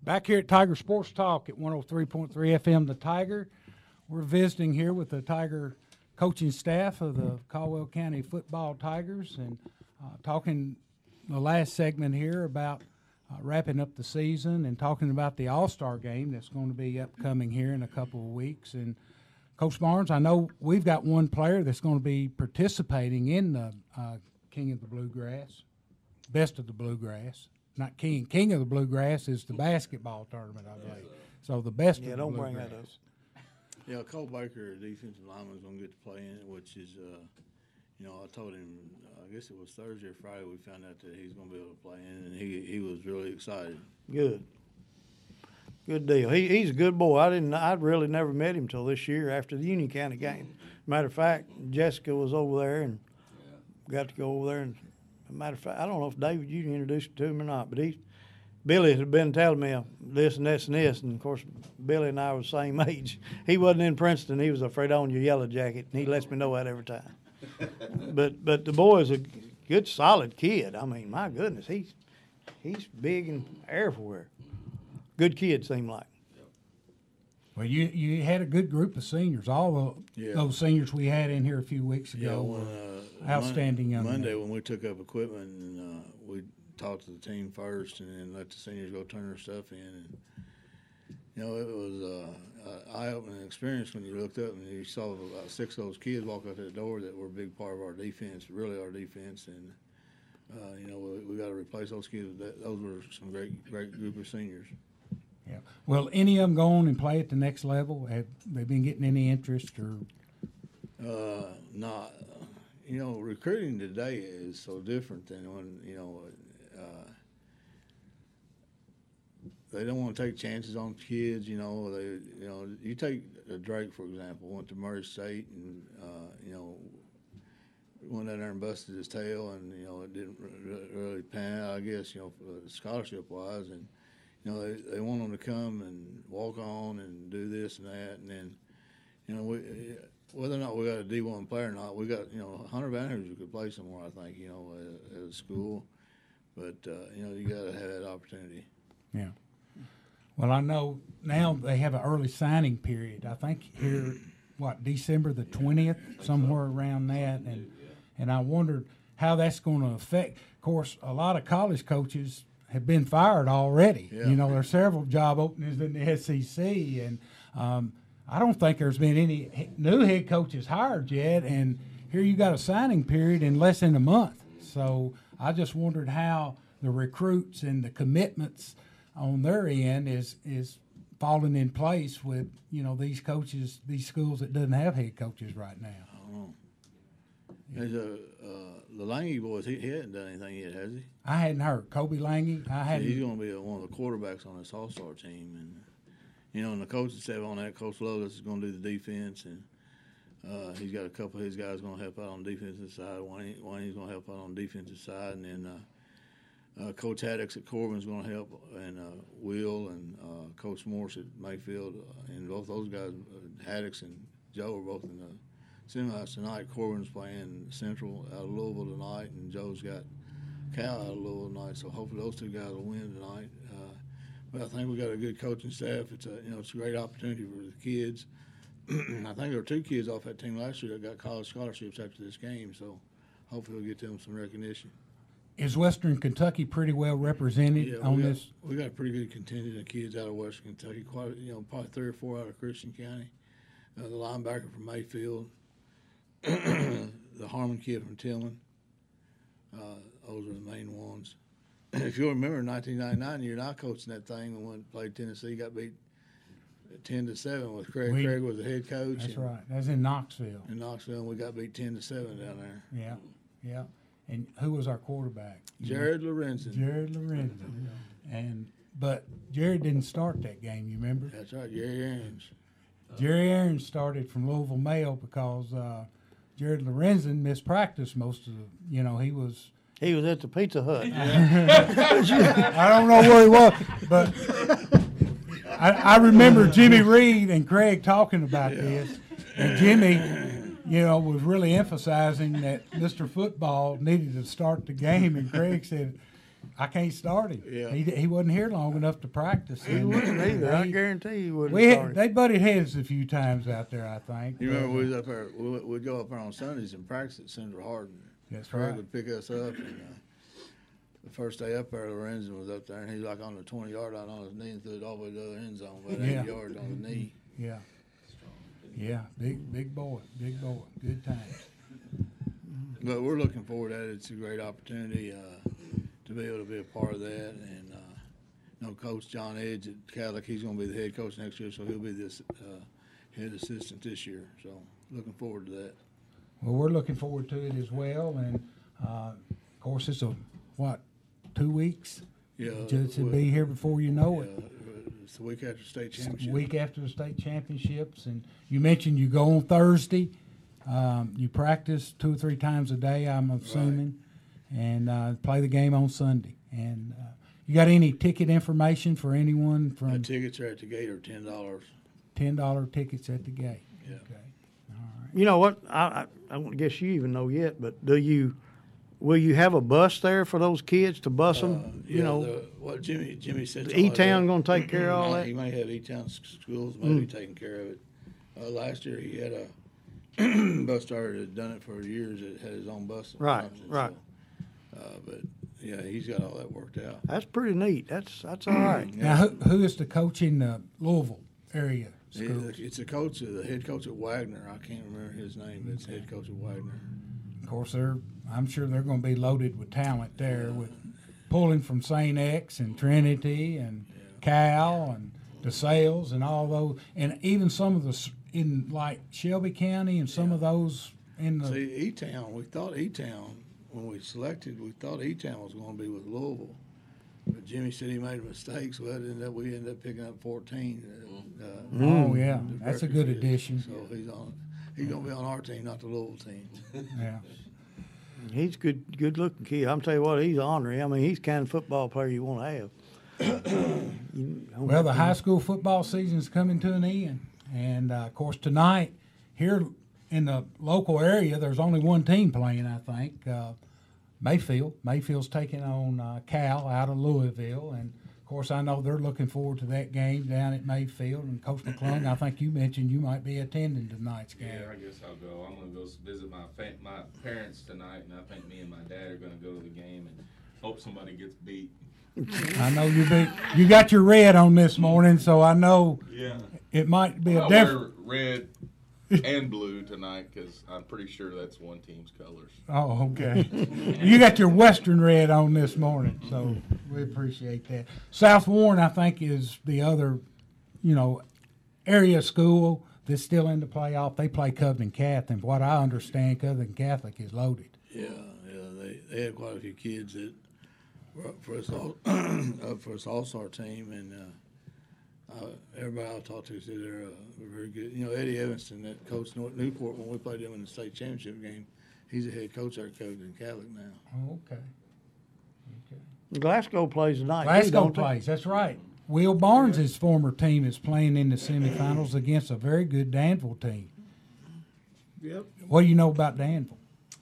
Back here at Tiger Sports Talk at 103.3 FM, The Tiger. We're visiting here with the Tiger coaching staff of the Caldwell County Football Tigers and talking the last segment here about wrapping up the season and talking about the All-Star game that's going to be upcoming here in a couple of weeks. And Coach Barnes, I know we've got one player that's going to be participating in the King of the Bluegrass, Best of the Bluegrass. Not King. King of the Bluegrass is the basketball tournament, I believe. So the Best of the don't Bluegrass. bring that up. Yeah, Cole Baker, defensive lineman, is going to get to play in it, which is, I told him, I guess it was Thursday or Friday, we found out that he's going to be able to play in it, and he was really excited. Good deal. He's a good boy. I'd really never met him till this year after the Union County game. Matter of fact, Jessica was over there and got to go over there. And matter of fact, I don't know if David, you introduced him to him or not, but Billy had been telling me this and this and this, and of course Billy and I were the same age. He wasn't in Princeton. He was afraid on your yellow jacket, and he lets me know that every time. But the boy is a good, solid kid. I mean, my goodness, he's big and everywhere. Good kid, seemed like. Well, you had a good group of seniors. All those seniors we had in here a few weeks ago were outstanding young men. Monday when we took up equipment, and we talked to the team first and then let the seniors go turn their stuff in. And, it was an eye-opening experience when you looked up and you saw about 6 of those kids walk out that door that were a big part of our defense, really our defense. And, we got to replace those kids. Those were some great group of seniors. Yeah. Well, any of them go on and play at the next level? Have they been getting any interest or? Not. Recruiting today is so different than when, they don't want to take chances on kids. You take Drake, for example, went to Murray State and, went down there and busted his tail and, it didn't really pan out, I guess, scholarship-wise. And, they want them to come and walk on and do this and that. And then, whether or not we got a D1 player or not, we got, Hunter Banner who could play somewhere, I think, at a school. But, you got to have that opportunity. Yeah. Well, I know now they have an early signing period. I think here, December the 20th, somewhere around that. And I wondered how that's going to affect. Of course, a lot of college coaches have been fired already. Yeah. There's several job openings in the SEC, and I don't think there's been any new head coaches hired yet. And here you got a signing period in less than a month. So I just wondered how the recruits and the commitments on their end is falling in place with these coaches, these schools that doesn't have head coaches right now. I don't know. There's the Lange boys. He hadn't done anything yet, has he? I hadn't heard Kobe Lange. He's going to be one of the quarterbacks on this All-Star team, and and the coaching staff on that, Coach Lotus is going to do the defense, and he's got a couple of his guys going to help out on the defensive side. Wayne's going to help out on the defensive side, and then Coach Haddix at Corbin's going to help, and Will and Coach Morse at Mayfield, and both those guys, Haddix and Joe, are both in the semis tonight. Corbin's playing Central out of Louisville tonight, and Joe's got Cal out of Louisville tonight. So hopefully those two guys will win tonight. But I think we got a good coaching staff. It's a great opportunity for the kids. I think there were 2 kids off that team last year that got college scholarships after this game. So hopefully we'll get them some recognition. Is Western Kentucky pretty well represented on this? We got a pretty good contingent of kids out of Western Kentucky. Quite, probably 3 or 4 out of Christian County. The linebacker from Mayfield, the Harmon kid from Tillman. Those are the main ones. If you'll remember, in 1999, you and I coached that thing and went and played Tennessee, got beat 10-7 with Craig. Craig was the head coach. That's right. That's in Knoxville. In Knoxville, and we got beat 10-7 down there. Yeah. And who was our quarterback? Jared Lorenzen. But Jared didn't start that game, you remember? That's right, Jerry Aarons. Jerry Aaron started from Louisville Male because Jared Lorenzen missed practice most of the. He was. He was at the Pizza Hut. I don't know where he was, but I remember Jimmy Reed and Craig talking about this, and Jimmy, was really emphasizing that Mr. Football needed to start the game, and Craig said, I can't start him. Yeah. He wasn't here long enough to practice. He wouldn't either. I guarantee he wouldn't. They butted heads a few times out there, I think. You remember we was up there? We'd go up there on Sundays and practice at Central Hardin. That's Craig right. would pick us up, and the first day up there, Lorenzen was up there, and he's like on the 20-yard line on his knee and threw it all the way to the other end zone, about 8 yards on his knee. Yeah. Yeah, big boy, good times. But we're looking forward to it. It's a great opportunity to be able to be a part of that. And Coach John Edge at Catholic, he's going to be the head coach next year, so he'll be this head assistant this year. So looking forward to that. Well, we're looking forward to it as well, and of course it's 2 weeks? Yeah, Just to be here before you know it. It's the week after state championship. Week after the state championships, and you mentioned you go on Thursday. You practice 2 or 3 times a day, I'm assuming, and play the game on Sunday. And you got any ticket information for anyone from? The tickets are at the gate are $10. $10 tickets at the gate. Yeah. Okay. You know what? I don't guess you even know yet, but will you have a bus there for those kids to bus them? What Jimmy said. E-Town going to take care of all that? He may have E-Town schools maybe taking care of it. Last year he had a bus driver that had done it for years that had his own bus. Right. But yeah, he's got all that worked out. That's pretty neat. That's all right. Now, who is the coach in the Louisville area? It's the coach, the head coach at Wagner. I can't remember his name, but it's head coach at Wagner. Of course, I'm sure they're going to be loaded with talent there, with pulling from St. X and Trinity and Cal and DeSales and all those, and even some of the in like Shelby County and some of those in the. See, E-Town, we thought E-Town when we selected, we thought E-Town was going to be with Louisville. But Jimmy said he made a mistake, so we ended up picking up 14. Oh yeah, that's a good addition. So he's going to be on our team, not the Louisville team. Yeah, he's good looking kid. I'm tell you what, he's ornery. I mean, he's the kind of football player you want to have. Well, the high school football season is coming to an end, and of course tonight here in the local area, there's only one team playing. I think. Mayfield's taking on Cal out of Louisville, and of course I know they're looking forward to that game down at Mayfield. And Coach McClung, I think you mentioned you might be attending tonight's game. Yeah, I guess I'll go. I'm going to go visit my parents tonight, and I think me and my dad are going to go to the game and hope somebody gets beat. I know you got your red on this morning, so I know it might be a different red and blue tonight because I'm pretty sure that's one team's colors. Oh, okay. You got your Western red on this morning, so we appreciate that. South Warren, I think, is the other, area school that's still in the playoff. They play Covenant Catholic. What I understand, Covenant Catholic is loaded. Yeah, they had quite a few kids that were up for us all-star team, and everybody I talked to said they're very good. Eddie Evanston, that coach Newport, when we played them in the state championship game, he's the head coach there at Covenant Catholic now. Oh, okay. Glasgow plays tonight. Glasgow plays, that's right. Will Barnes' former team is playing in the semifinals against a very good Danville team. Yep. What do you know about Danville?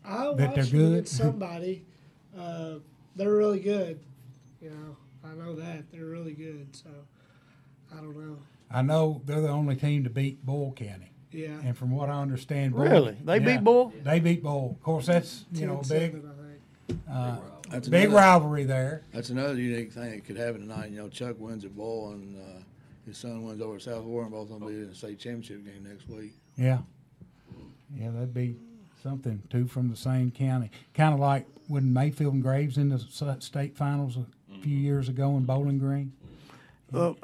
I That watched they're them good? against somebody. They're really good. I know that. They're really good, so I don't know. I know they're the only team to beat Bull County. Yeah. And from what I understand, Bull, Really? They beat Bull? They beat Bull. Of course, that's big 10-7, I think. That's big another- rivalry there. That's another unique thing that could happen tonight. Chuck wins at Bull, and his son wins over at South Warren. Both of them will be in the state championship game next week. Yeah. Yeah, that'd be something, too, from the same county. Kind of like when Mayfield and Graves in the state finals a few years ago in Bowling Green. What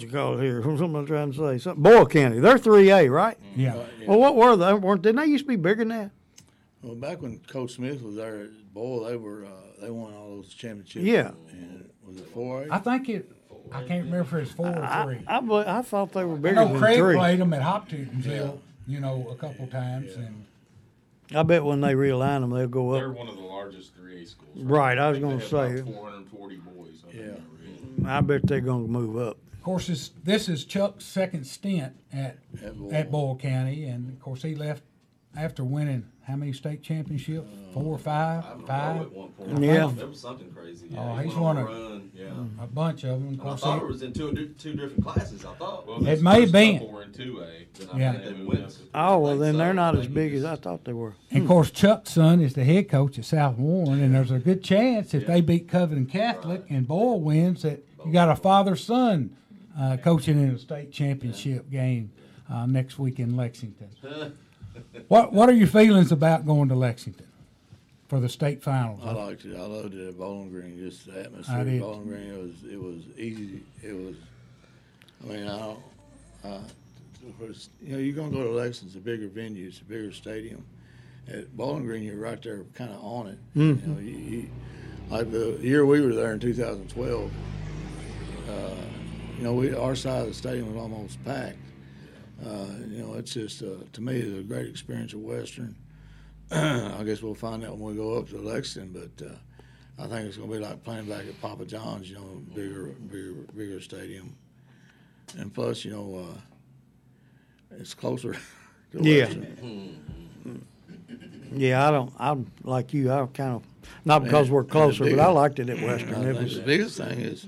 you call it here? Something I'm trying to say. Boyle County. They're 3A, right? Yeah. Well, what were they? Didn't they used to be bigger than that? Well, back when Coach Smith was there at Bull, they won all those championships. Yeah. And was it 4A? I think I can't remember if it's 4 or 3. I thought they were I bigger know than Craig 3. played them at Hop Tootinsville, a couple times. And I bet when they realign them, they'll go They're up. one of the largest 3A schools. Right, I was They gonna have say. about 440 boys. I think Yeah. that really. I bet they're going to move up. of course, this is Chuck's second stint at Boyle County, and of course he left after winning how many state championships? 4 or 5? I don't know 5? at one point. Yeah. There was something crazy. Oh, he he's went on won a a- run. Yeah. A bunch of them. Of And I course, thought it was in two different classes. I thought. Well, It those may first be. couple were in 2A. Then I Yeah. think they went to- Oh, well, I then think they're so. not I as think big he as I just- thought they were. and of course, Chuck's son is the head coach at South Warren, and there's a good chance if they beat Covenant Catholic and Boyle wins that you got a father-son coaching in a state championship game next week in Lexington. What are your feelings about going to Lexington for the state finals? I liked it. I loved it at Bowling Green. Just the atmosphere I at did. Bowling Green. It was easy. It was. I mean, you're gonna go to Lexington. It's a bigger venue. It's a bigger stadium. At Bowling Green, you're right there, kind of on it. You, like the year we were there in 2012. Our side of the stadium was almost packed. It's just to me, it's a great experience at Western. I guess we'll find out when we go up to Lexington, but I think it's going to be like playing back at Papa John's, bigger stadium. And plus, it's closer to Yeah. Western. Yeah, I'm like you. I kind of, not because we're closer, but I liked it at Western. I It think was, the biggest thing is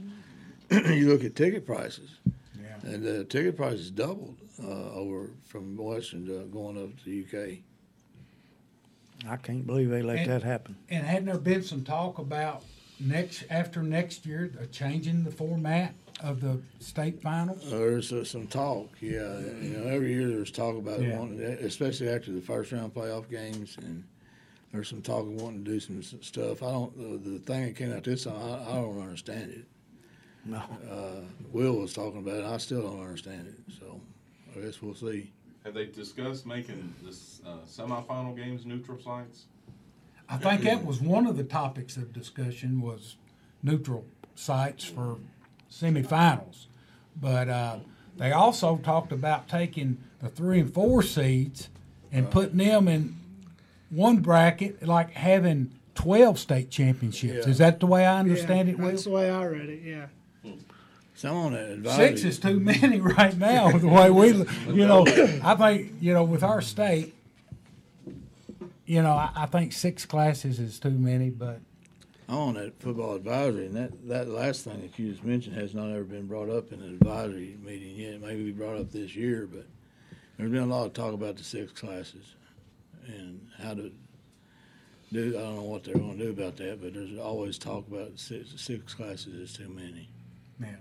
you look at ticket prices, Yeah. and the ticket prices doubled over from Western to going up to the UK. I can't believe they let And- that happen. And hadn't there been some talk about after next year, changing the format of the state finals? There's some talk, yeah. Every year there's talk about Yeah. wanting, especially after the first round playoff games, and there's some talk of wanting to do some stuff. The thing that came out this time, I don't understand it. No. Will was talking about it. I still don't understand it. So I guess we'll see. Have they discussed making this semifinal games neutral sites? I think that was one of the topics of discussion was neutral sites for semifinals. But they also talked about taking the 3 and 4 seeds and putting them in one bracket, like having 12 state championships. Yeah. Is that the way I understand it, Will? That's the way I read it, yeah. Some on that advisory. 6 is too many right now with the way we, I think, with our state, I think 6 classes is too many, but I'm on that football advisory, and that last thing that you just mentioned has not ever been brought up in an advisory meeting yet. It may be brought up this year, but there's been a lot of talk about the 6 classes and how to do. I don't know what they're going to do about that, but there's always talk about six classes is too many. yeah.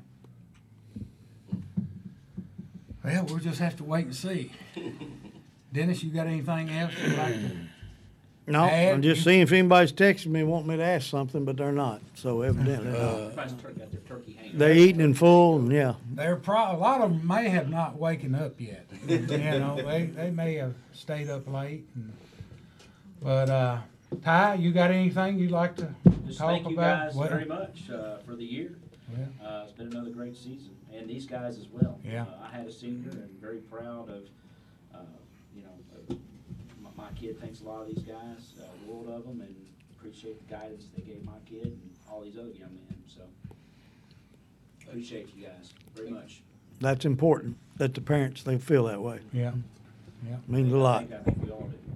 Well, we'll just have to wait and see. Dennis, you got anything else you'd like to? No, Add- I'm just seeing if anybody's texting me wanting me to ask something, but they're not. So evidently not. Price of turkey got their turkey hanging. They're eating and full, and yeah. A lot of them may have not waken up yet. They may have stayed up late. But Ty, you got anything you'd like to Just talk thank you about? guys Well, very much for the year. Yeah. It's been another great season, and these guys as well. Yeah. I had a senior, and very proud of, my kid thinks a lot of these guys, the world of them, and appreciate the guidance they gave my kid and all these other young men. So appreciate you guys very much. That's important that the parents, they feel that way. Yeah. Means a lot. I think we all do.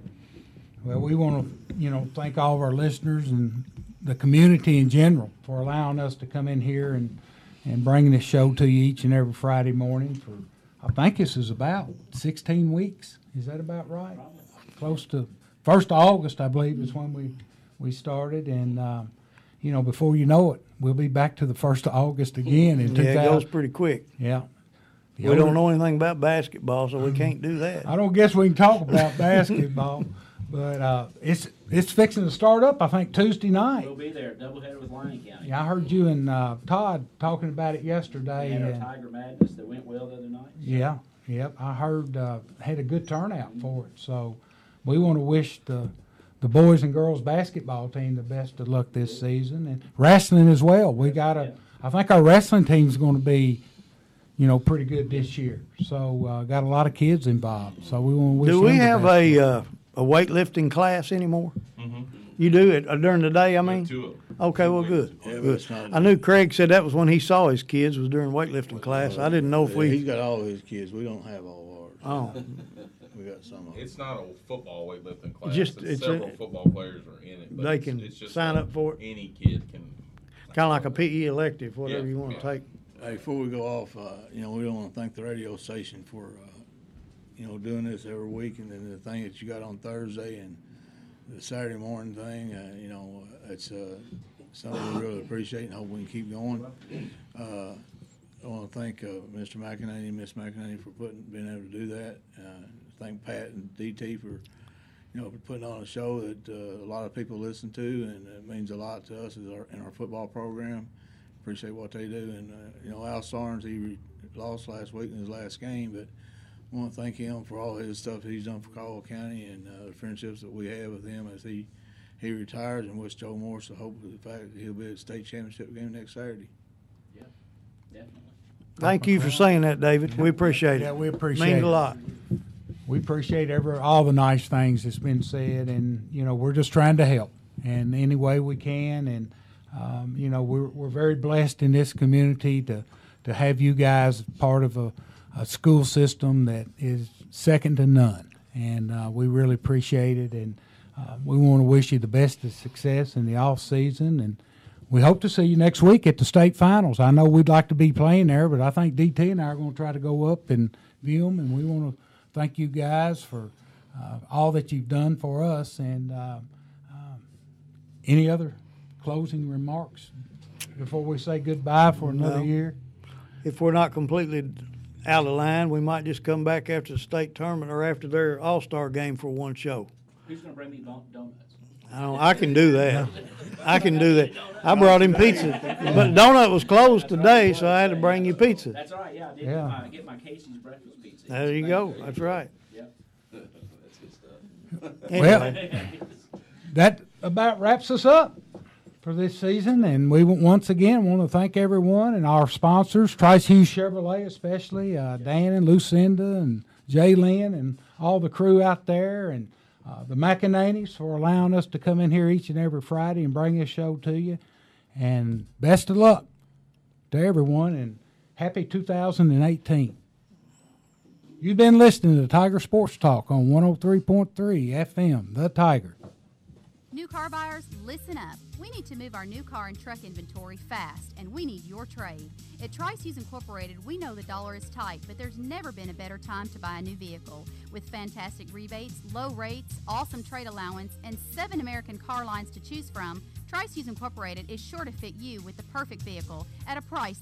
Well, we want to, thank all of our listeners and the community in general for allowing us to come in here and bring this show to you each and every Friday morning for, I think this is about 16 weeks. Is that about right? Probably. Close to 1st of August, I believe, is when we started. And, before you know it, we'll be back to the 1st of August again in 2000. Yeah, it goes pretty quick. Yeah. The We don't older- know anything about basketball, so we can't do that. I don't guess we can talk about basketball, but it's fixing to start up, I think, Tuesday night. We'll be there, doubleheader with Lyon County. Yeah, I heard you and Todd talking about it We yesterday. had our And Tiger Madness that went well the other night. yeah, yep, I heard had a good turnout for it. So we want to wish the boys and girls basketball team the best of luck this season, and wrestling as well. We got I think our wrestling team's going to be, pretty good this year. So got a lot of kids involved. So we want to wish Do them we the have best. a weightlifting class anymore? Mm-hmm. You do it during the day, I mean? Two of them. Okay, well, good. Yeah, but Good. it's not- I knew Craig said that was when he saw his kids was during weightlifting class. I didn't know if Yeah, he's we, got all his kids. We don't have all ours. oh, We got some of them. It's not a football weightlifting class. Just- it's it's several a- football players are in it. But they it's- can it's just sign up for it? Any kid can. kind of like a PE elective, whatever Yeah, you want to yeah. take. Hey, before we go off, we don't want to thank the radio station for, doing this every week, and then the thing that you got on Thursday and the Saturday morning thing. It's something we really appreciate and hope we can keep going. I want to thank Mr. McEnany and Miss McEnany for being able to do that. Thank Pat and DT for putting on a show that a lot of people listen to, and it means a lot to us in our football program. Appreciate what they do, and Al Sarnes, he lost last week in his last game, but I want to thank him for all his stuff that he's done for Caldwell County and the friendships that we have with him as he retires, and wish Joe Morris the hope of the fact that he'll be at the state championship game next Saturday. Yeah, definitely. Thank you for saying that, David. We appreciate it. Yeah, we appreciate Means it. a lot. We appreciate all the nice things that's been said, and we're just trying to help in any way we can. And we're very blessed in this community to have you guys part of a school system that is second to none, and we really appreciate it. And we want to wish you the best of success in the off season, and we hope to see you next week at the state finals. I know we'd like to be playing there, but I think DT and I are going to try to go up and view them, and we want to thank you guys for all that you've done for us. And any other closing remarks before we say goodbye for another No. year? If we're not completely out of line, we might just come back after the state tournament or after their all-star game for one show. Who's going to bring me donuts? I can do that. I can do that. I brought him pizza, but donut was closed today, so I had to bring you pizza. That's all right. Yeah, I did Yeah. get my Casey's breakfast pizza. There you go. That's right. Yep. That's good stuff. Anyway, That about wraps us up for this season, and we once again want to thank everyone and our sponsors, Trice Hughes Chevrolet especially, Dan and Lucinda and Jay Lynn and all the crew out there, and the McEnanys for allowing us to come in here each and every Friday and bring this show to you. And best of luck to everyone, and happy 2018. You've been listening to Tiger Sports Talk on 103.3 FM, The Tiger. New car buyers, listen up. We need to move our new car and truck inventory fast, and we need your trade. At Trice Hughes Incorporated, we know the dollar is tight, but there's never been a better time to buy a new vehicle. With fantastic rebates, low rates, awesome trade allowance, and 7 American car lines to choose from, Trice Hughes Incorporated is sure to fit you with the perfect vehicle at a price